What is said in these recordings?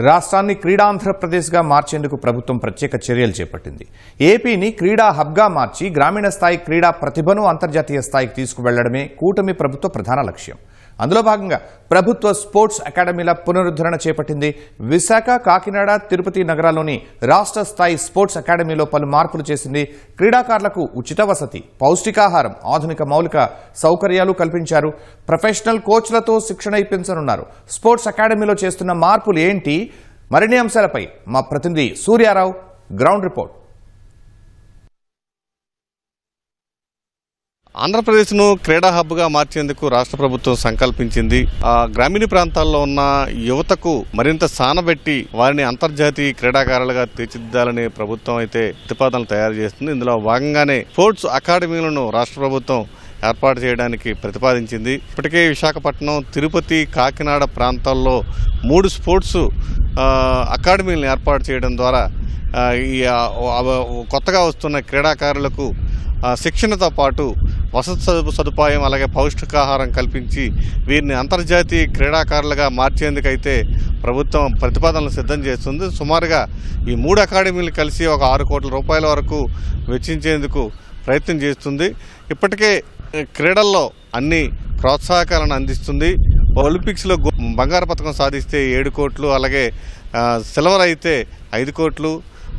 రాష్ట్రాన్ని క్రీడాంధ్రప్రదేశ్గా మార్చేందుకు ప్రభుత్వం ప్రత్యేక చర్యలు చేపట్టింది. ఏపీని క్రీడా హబ్గా మార్చి గ్రామీణ స్థాయి క్రీడా ప్రతిభను అంతర్జాతీయ స్థాయికి తీసుకువెళ్లడమే కూటమి ప్రభుత్వ ప్రధాన లక్ష్యం. అందులో భాగంగా ప్రభుత్వ స్పోర్ట్స్ అకాడమీల పునరుద్ధరణ చేపట్టింది. విశాఖ, కాకినాడ, తిరుపతి నగరాల్లోని రాష్ట్ర స్థాయి స్పోర్ట్స్ అకాడమీలో పలు మార్పులు చేసింది. క్రీడాకారులకు ఉచిత వసతి, పౌష్టికాహారం, ఆధునిక మౌలిక సౌకర్యాలు కల్పించారు. ప్రొఫెషనల్ కోచ్లతో శిక్షణ ఇప్పించనున్నారు. స్పోర్ట్స్ అకాడమీలో చేస్తున్న మార్పులు ఏంటి? మరిన్ని అంశాలపై మా ప్రతినిధి సూర్యారావు గ్రౌండ్ రిపోర్ట్. ఆంధ్రప్రదేశ్ను క్రీడా హబ్గా మార్చేందుకు రాష్ట్ర ప్రభుత్వం సంకల్పించింది. గ్రామీణ ప్రాంతాల్లో ఉన్న యువతకు మరింత సానబెట్టి వారిని అంతర్జాతీయ క్రీడాకారులుగా తీర్చిదిద్దాలని ప్రభుత్వం అయితే ప్రతిపాదనలు తయారు చేస్తుంది. ఇందులో భాగంగానే స్పోర్ట్స్ అకాడమీలను రాష్ట్ర ప్రభుత్వం ఏర్పాటు చేయడానికి ప్రతిపాదించింది. ఇప్పటికే విశాఖపట్నం, తిరుపతి, కాకినాడ ప్రాంతాల్లో 3 స్పోర్ట్స్ అకాడమీలను ఏర్పాటు చేయడం ద్వారా ఈ కొత్తగా వస్తున్న క్రీడాకారులకు శిక్షణతో పాటు వసతి సదుపాయం అలాగే పౌష్టికాహారం కల్పించి వీరిని అంతర్జాతీయ క్రీడాకారులుగా మార్చేందుకైతే ప్రభుత్వం ప్రతిపాదనలు సిద్ధం చేస్తుంది. సుమారుగా ఈ 3 అకాడమీలు కలిసి ఒక 6 కోట్ల రూపాయల వరకు వెచ్చించేందుకు ప్రయత్నం చేస్తుంది. ఇప్పటికే క్రీడల్లో అన్ని ప్రోత్సాహకాలను అందిస్తుంది. ఒలింపిక్స్లో బంగారు పథకం సాధిస్తే 7 కోట్లు, అలాగే సిల్వర్ అయితే 5 కోట్లు,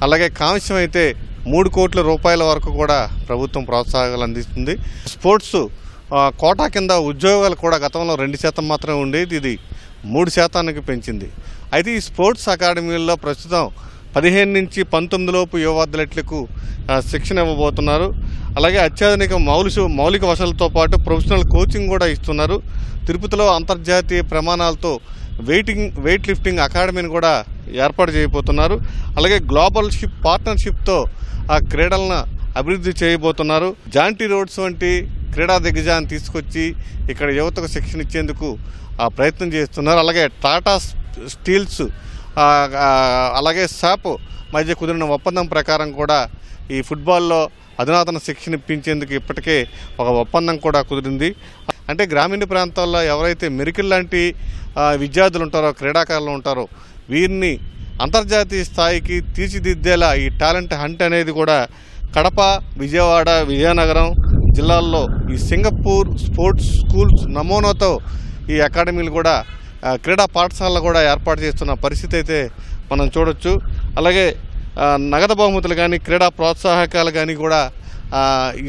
అలాగే కాంస్యం అయితే 3 కోట్ల రూపాయల వరకు కూడా ప్రభుత్వం ప్రోత్సాహకాలు అందిస్తుంది. స్పోర్ట్స్ కోటా కింద ఉద్యోగాలు కూడా గతంలో 2% మాత్రమే ఉండేది, ఇది 3% పెంచింది. అయితే ఈ స్పోర్ట్స్ అకాడమీల్లో ప్రస్తుతం 15 నుంచి 19 లోపు యువ అథ్లెట్లకు శిక్షణ ఇవ్వబోతున్నారు. అలాగే అత్యాధునిక మౌలిక వసతులతో పాటు ప్రొఫెషనల్ కోచింగ్ కూడా ఇస్తున్నారు. తిరుపతిలో అంతర్జాతీయ ప్రమాణాలతో వెయిట్ లిఫ్టింగ్ అకాడమీని కూడా ఏర్పాటు చేయబోతున్నారు. అలాగే గ్లోబల్ పార్ట్నర్షిప్తో ఆ క్రీడలను అభివృద్ధి చేయబోతున్నారు. జాంటీ రోడ్స్ వంటి క్రీడా దిగ్గజాన్ని తీసుకొచ్చి ఇక్కడ యువతకు శిక్షణ ఇచ్చేందుకు ప్రయత్నం చేస్తున్నారు. అలాగే టాటా స్టీల్స్ అలాగే సాప్ మధ్య కుదిరిన ఒప్పందం ప్రకారం కూడా ఈ ఫుట్బాల్లో అధునాతన శిక్షణ ఇప్పించేందుకు ఇప్పటికే ఒక ఒప్పందం కూడా కుదిరింది. అంటే గ్రామీణ ప్రాంతాల్లో ఎవరైతే మెరికల్ లాంటి విద్యార్థులు ఉంటారో, క్రీడాకారులు ఉంటారో, వీరిని అంతర్జాతీయ స్థాయికి తీర్చిదిద్దేలా ఈ టాలెంట్ హంట్ అనేది కూడా కడప, విజయవాడ, విజయనగరం జిల్లాల్లో ఈ సింగపూర్ స్పోర్ట్స్ స్కూల్స్ నమూనాతో ఈ అకాడమీలు కూడా క్రీడా పాఠశాలలు కూడా ఏర్పాటు చేస్తున్న పరిస్థితి అయితే మనం చూడొచ్చు. అలాగే నగదు బహుమతులు కానీ, క్రీడా ప్రోత్సాహకాలు కానీ కూడా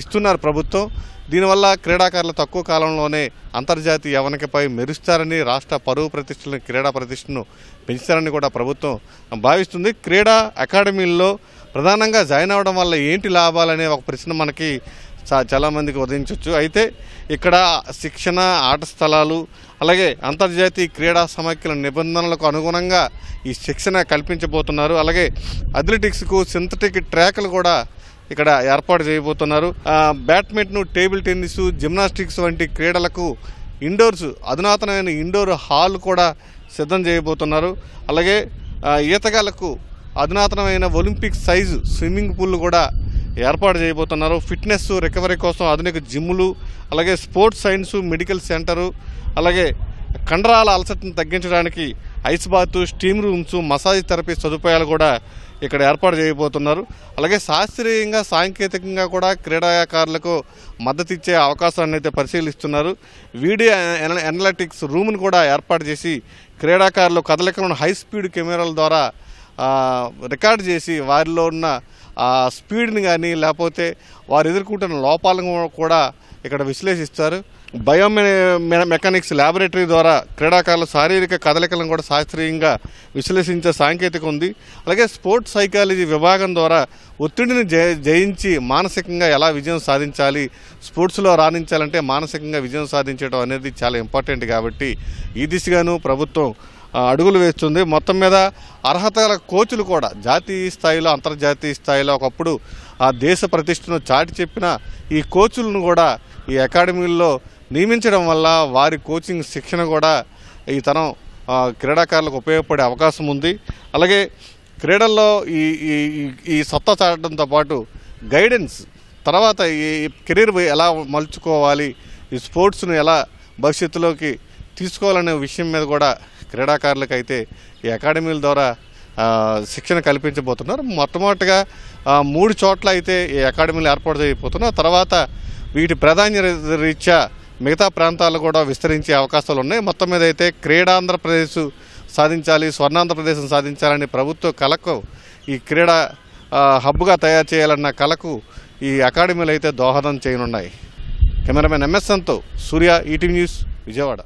ఇస్తున్నారు ప్రభుత్వం. దీనివల్ల క్రీడాకారులు తక్కువ కాలంలోనే అంతర్జాతీయ యవనికపై మెరుస్తారని, రాష్ట్ర పరువు ప్రతిష్టలను, క్రీడా ప్రతిష్టను పెంచుతారని కూడా ప్రభుత్వం భావిస్తుంది. క్రీడా అకాడమీల్లో ప్రధానంగా జాయిన్ అవ్వడం వల్ల ఏంటి లాభాలనే ఒక ప్రశ్న మనకి చాలామందికి ఉదయించవచ్చు. అయితే ఇక్కడ శిక్షణ, ఆట స్థలాలు, అలాగే అంతర్జాతీయ క్రీడా సమాఖ్యల నిబంధనలకు అనుగుణంగా ఈ శిక్షణ కల్పించబోతున్నారు. అలాగే అథ్లెటిక్స్కు సింథటిక్ ట్రాక్లు కూడా ఇక్కడ ఏర్పాటు చేయబోతున్నారు. బ్యాడ్మింటన్, టేబుల్ టెన్నిస్, జిమ్నాస్టిక్స్ వంటి క్రీడలకు అధునాతనమైన ఇండోర్ హాల్ కూడా సిద్ధం చేయబోతున్నారు. అలాగే ఈతగాళ్లకు అధునాతనమైన ఒలింపిక్ సైజు స్విమ్మింగ్ పూల్ కూడా ఏర్పాటు చేయబోతున్నారు. ఫిట్నెస్ రికవరీ కోసం ఆధునిక జిమ్ములు, అలాగే స్పోర్ట్స్ సైన్స్ మెడికల్ సెంటరు, అలాగే కండరాల అలసటను తగ్గించడానికి ice bath, steam rooms, massage therapy సదుపాయాలు కూడా ఇక్కడ ఏర్పాటు చేయబోతున్నారు. అలాగే శాస్త్రీయంగా, సాంకేతికంగా కూడా క్రీడాకారులకు మద్దతు ఇచ్చే అవకాశాన్ని అయితే పరిశీలిస్తున్నారు. వీడియో అనలిటిక్స్ రూమ్ను కూడా ఏర్పాటు చేసి క్రీడాకారులు కదలికలను హై స్పీడ్ కెమెరాల ద్వారా రికార్డు చేసి వారిలో ఉన్న స్పీడ్ని కానీ లేకపోతే వారు ఎదుర్కొంటున్న లోపాలను కూడా ఇక్కడ విశ్లేషిస్తారు. మెకానిక్స్ ల్యాబొరేటరీ ద్వారా క్రీడాకారుల శారీరక కదలికలను కూడా శాస్త్రీయంగా విశ్లేషించే సాంకేతిక ఉంది. అలాగే స్పోర్ట్స్ సైకాలజీ విభాగం ద్వారా ఒత్తిడిని జయించి మానసికంగా ఎలా విజయం సాధించాలి, స్పోర్ట్స్లో రాణించాలంటే మానసికంగా విజయం సాధించడం అనేది చాలా ఇంపార్టెంట్. కాబట్టి ఈ దిశగాను ప్రభుత్వం అడుగులు వేస్తుంది. మొత్తం మీద అర్హతల కోచ్లు కూడా జాతీయ స్థాయిలో, అంతర్జాతీయ స్థాయిలో ఒకప్పుడు ఆ దేశ ప్రతిష్టను చాటి చెప్పిన ఈ కోచ్లను కూడా ఈ అకాడమీల్లో నియమించడం వల్ల వారి కోచింగ్ శిక్షణ కూడా ఈ తరం క్రీడాకారులకు ఉపయోగపడే అవకాశం ఉంది. అలాగే క్రీడల్లో ఈ సత్తా చాటడంతో పాటు గైడెన్స్, తర్వాత ఈ కెరీర్ ఎలా మలుచుకోవాలి, ఈ స్పోర్ట్స్ను ఎలా భవిష్యత్తులోకి తీసుకోవాలనే విషయం మీద కూడా క్రీడాకారులకు అయితే ఈ అకాడమీల ద్వారా శిక్షణ కల్పించబోతున్నారు. మొట్టమొదటిగా 3 చోట్ల అయితే ఈ అకాడమీలు ఏర్పాటు చేయబోతున్నారు. తర్వాత వీటి ప్రాధాన్యత రీత్యా మిగతా ప్రాంతాలు కూడా విస్తరించే అవకాశాలు ఉన్నాయి. మొత్తం మీద అయితే క్రీడాంధ్రప్రదేశ్ సాధించాలి, స్వర్ణాంధ్రప్రదేశ్ సాధించాలని ప్రభుత్వ కళకు ఈ క్రీడా హబ్గా తయారు చేయాలన్న కళకు ఈ అకాడమీలు అయితే దోహదం చేయనున్నాయి. కెమెరామెన్ ఎంఎస్ఎన్తో సూర్య, ఈటీవీ న్యూస్, విజయవాడ.